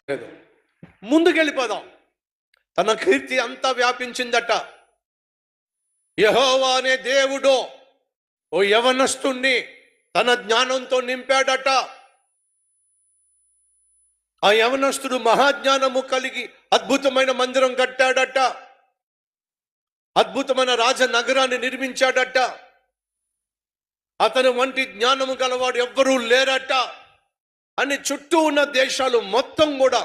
లేదు. ముందుకెళ్ళిపోదాం. తన కీర్తి అంతా వ్యాపించిందట. యెహోవా అనే దేవుడు ఓ యవనస్తుణ్ణి తన జ్ఞానంతో నింపాడట. ఆ యవనస్తుడు మహాజ్ఞానము కలిగి అద్భుతమైన మందిరం కట్టాడట. అద్భుతమైన రాజనగరాన్ని నిర్మించాడట. అతని వంటి జ్ఞానము గలవాడు ఎవ్వరూ లేరట అని చుట్టూ ఉన్న దేశాలు మొత్తం కూడా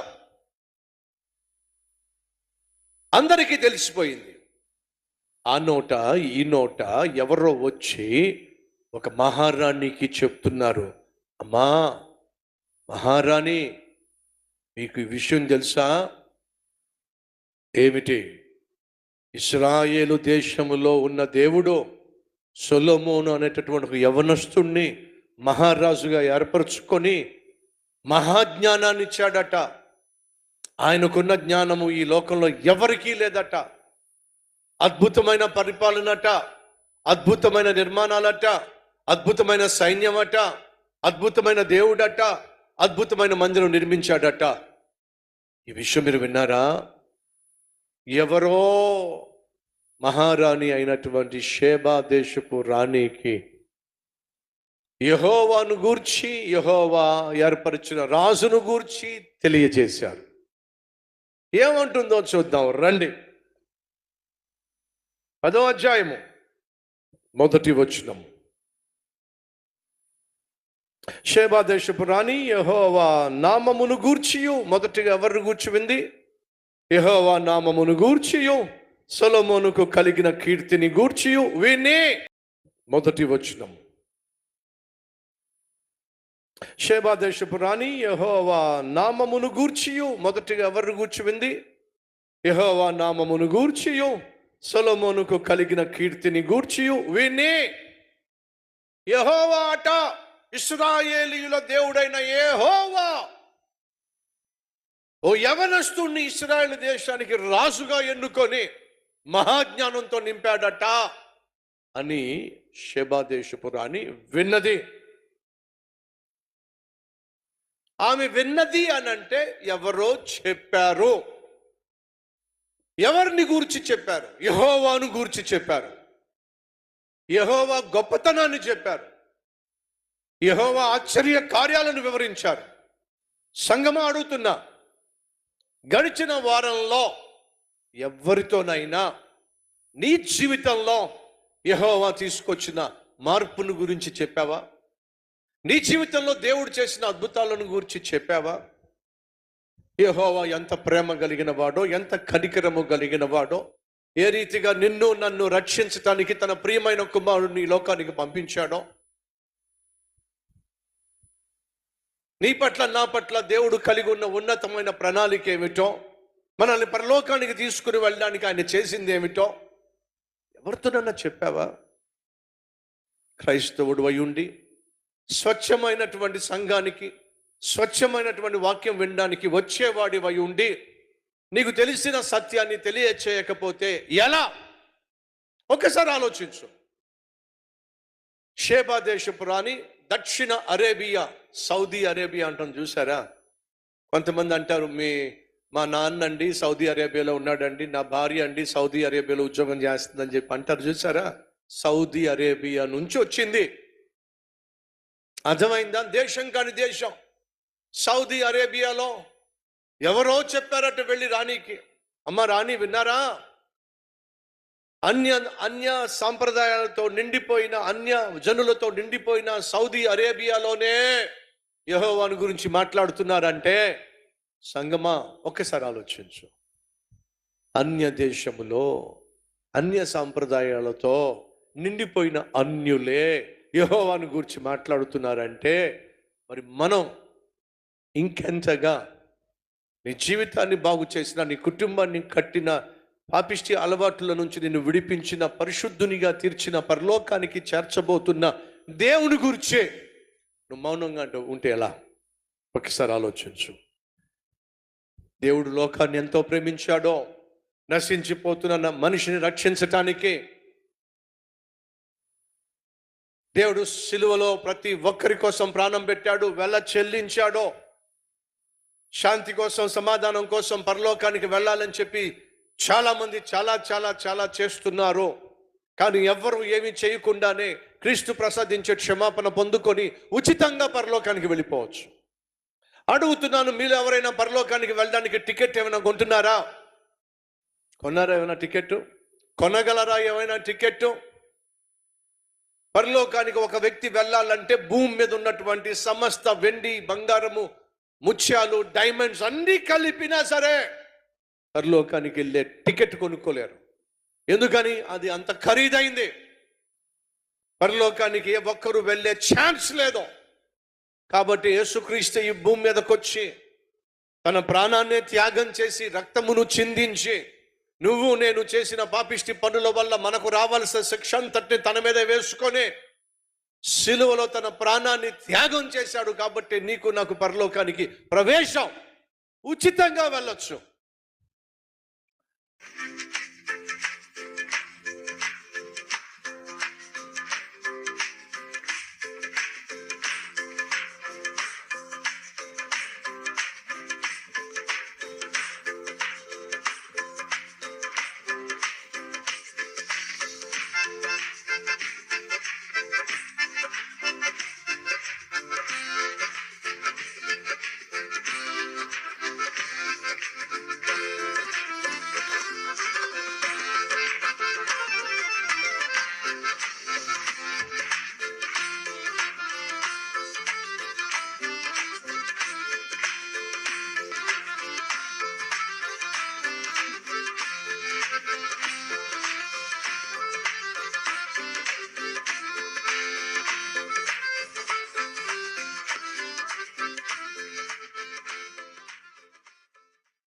అందరికీ తెలిసిపోయింది. ఆ నోట ఈ నోట ఎవరో వచ్చి ఒక మహారాణికి చెప్తున్నారు, అమ్మా మహారాణి, మీకు ఈ విషయం తెలుసా? ఏమిటి? ఇశ్రాయేలు దేశములో ఉన్న దేవుడు సొలొమోను అనేటటువంటి ఒక యవనస్తుణ్ణి మహారాజుగా ఏర్పరచుకొని మహాజ్ఞానాన్ని ఇచ్చాడట. ఆయనకున్న జ్ఞానము ఈ లోకంలో ఎవరికీ లేదట. అద్భుతమైన పరిపాలనట, అద్భుతమైన నిర్మాణాలట, అద్భుతమైన సైన్యమట, అద్భుతమైన దేవుడట, అద్భుతమైన మందిరం నిర్మించాడట. ఈ విషయం మీరు విన్నారా? ఎవరో మహారాణి అయినటువంటి షేబా దేశపు రాణికి యెహోవాను గూర్చి, యెహోవా ఏర్పరిచిన రాజును గూర్చి తెలియజేశారు. ఏమంటుందో చూద్దాం రండి. 10వ అధ్యాయము 1వ వచనం. షేబా దేశపు రాణి యెహోవా నామమును గూర్చియు, మొదటిగా ఎవరిని గూర్చి వింది? యెహోవా నామమును గూర్చియు సొలొమోనుకు కలిగిన కీర్తిని గూర్చియు విని. 1వ వచనం. షేబా దేశపు రాణి యెహోవా నామమును గూర్చియు, మొదటిగా ఎవరిని గూర్చి వింది? యెహోవా నామమును గూర్చియు సొలొమోనుకు కలిగిన కీర్తిని గూర్చియు విని. యెహోవా అట, ఇశ్రాయేలీయుల దేవుడైన యెహోవా ఓ యవనస్తుణ్ణి ఇశ్రాయేలు దేశానికి రాజుగా ఎన్నుకొని మహాజ్ఞానంతో నింపాడట అని షేబా దేశపు రాణి విన్నది. ఆమె విన్నది అనంటే ఎవరో చెప్పారు. ఎవరిని గూర్చి చెప్పారు? యెహోవాను గూర్చి చెప్పారు. యెహోవా గొప్పతనాన్ని చెప్పారు. యెహోవా ఆశ్చర్య కార్యాలను వివరించారు. సంగమా అడుగుతున్నా, గడిచిన వారంలో ఎవరితోనైనా నీ జీవితంలో యెహోవా తీసుకొచ్చిన మార్పును గురించి చెప్పావా? నీ జీవితంలో దేవుడు చేసిన అద్భుతాలను గురించి చెప్పావా? యెహోవా ఎంత ప్రేమ కలిగిన వాడో, ఎంత కనికరము కలిగిన వాడో, ఏ రీతిగా నిన్ను నన్ను రక్షించటానికి తన ప్రియమైన కుమారుడిని ఈ లోకానికి పంపించాడో, నీ పట్ల నా పట్ల దేవుడు కలిగి ఉన్న ఉన్నతమైన ప్రణాళిక ఏమిటో, మనల్ని పరలోకానికి తీసుకుని వెళ్ళడానికి ఆయన చేసింది ఏమిటో ఎవరితోనన్నా చెప్పావా? క్రైస్తవుడు అయి ఉండి స్వచ్ఛమైనటువంటి సంఘానికి, స్వచ్ఛమైనటువంటి వాక్యం వినడానికి వచ్చేవాడి అయి ఉండి నీకు తెలిసిన సత్యాన్ని తెలియచేయకపోతే ఎలా? ఒకసారి ఆలోచించు. షేబా దేశపు రాణి దక్షిణ అరేబియా, సౌదీ అరేబియా అంటాం చూసారా? కొంతమంది అంటారు, మా నాన్న అండి సౌదీ అరేబియాలో ఉన్నాడండి, నా భార్య అండి సౌదీ అరేబియాలో ఉద్యోగం చేస్తుందని చెప్పి అంటారు చూసారా? సౌదీ అరేబియా నుంచి వచ్చింది. అర్థమైందా? దేశం కాని దేశం. సౌదీ అరేబియాలో ఎవరో చెప్పారట వెళ్ళి రాణికి, అమ్మ రాణి విన్నారా? అన్య సాంప్రదాయాలతో నిండిపోయిన, అన్య జనులతో నిండిపోయిన సౌదీ అరేబియాలోనే యెహోవాను గురించి మాట్లాడుతున్నారంటే, సంగమా ఒక్కసారి ఆలోచించు. అన్య దేశములో అన్య సాంప్రదాయాలతో నిండిపోయిన అన్యులే యెహోవాను గురించి మాట్లాడుతున్నారంటే, మరి మనం ఇంకెంతగా నీ జీవితాన్ని బాగు చేసిన, నీ కుటుంబాన్ని కట్టిన, పాపిష్టి అలవాట్ల నుంచి నిన్ను విడిపించిన, పరిశుద్ధునిగా తీర్చిన, పరలోకానికి చేర్చబోతున్న దేవుని గురించే నువ్వు మౌనంగా ఉంటే ఎలా? ఒకసారి ఆలోచించు. దేవుడు లోకాన్ని ఎంతో ప్రేమించాడో, నశించిపోతున్న మనిషిని రక్షించటానికి దేవుడు సిలువలో ప్రతి ఒక్కరి కోసం ప్రాణం పెట్టాడు, వెల చెల్లించాడో. శాంతి కోసం, సమాధానం కోసం పరలోకానికి వెళ్ళాలని చెప్పి చాలా మంది చాలా చాలా చాలా చేస్తున్నారు. కానీ ఎవ్వరూ ఏమీ చేయకుండానే క్రీస్తు ప్రసాదించే క్షమాపణ పొందుకొని ఉచితంగా పరలోకానికి వెళ్ళిపోవచ్చు. అడుగుతున్నాను, మీరు ఎవరైనా పరలోకానికి వెళ్ళడానికి టికెట్ ఏమైనా కొంటున్నారా? కొన్నారా ఏమైనా టికెట్? కొనగలరా ఏమైనా టికెట్? పరలోకానికి ఒక వ్యక్తి వెళ్ళాలంటే భూమి మీద ఉన్నటువంటి సమస్త వెండి, బంగారము, ముత్యాలు, డైమండ్స్ అన్నీ కలిపినా సరే పరలోకానికి వెళ్ళే టికెట్ కొనుక్కోలేరు. ఎందుకని? అది అంత ఖరీదైంది. పరలోకానికి ఏ ఒక్కరు వెళ్ళే ఛాన్స్ లేదు. కాబట్టి యేసుక్రీస్తు ఈ భూమి మీదకి వచ్చి తన ప్రాణాన్ని త్యాగం చేసి రక్తమును చిందించి నువ్వు నేను చేసిన పాపిష్టి పనుల వల్ల మనకు రావాల్సిన శిక్ష అంతటిని తన మీద వేసుకొని సిలువలో తన ప్రాణాన్ని త్యాగం చేశాడు. కాబట్టి నీకు నాకు పరలోకానికి ప్రవేశం, ఉచితంగా వెళ్ళొచ్చు.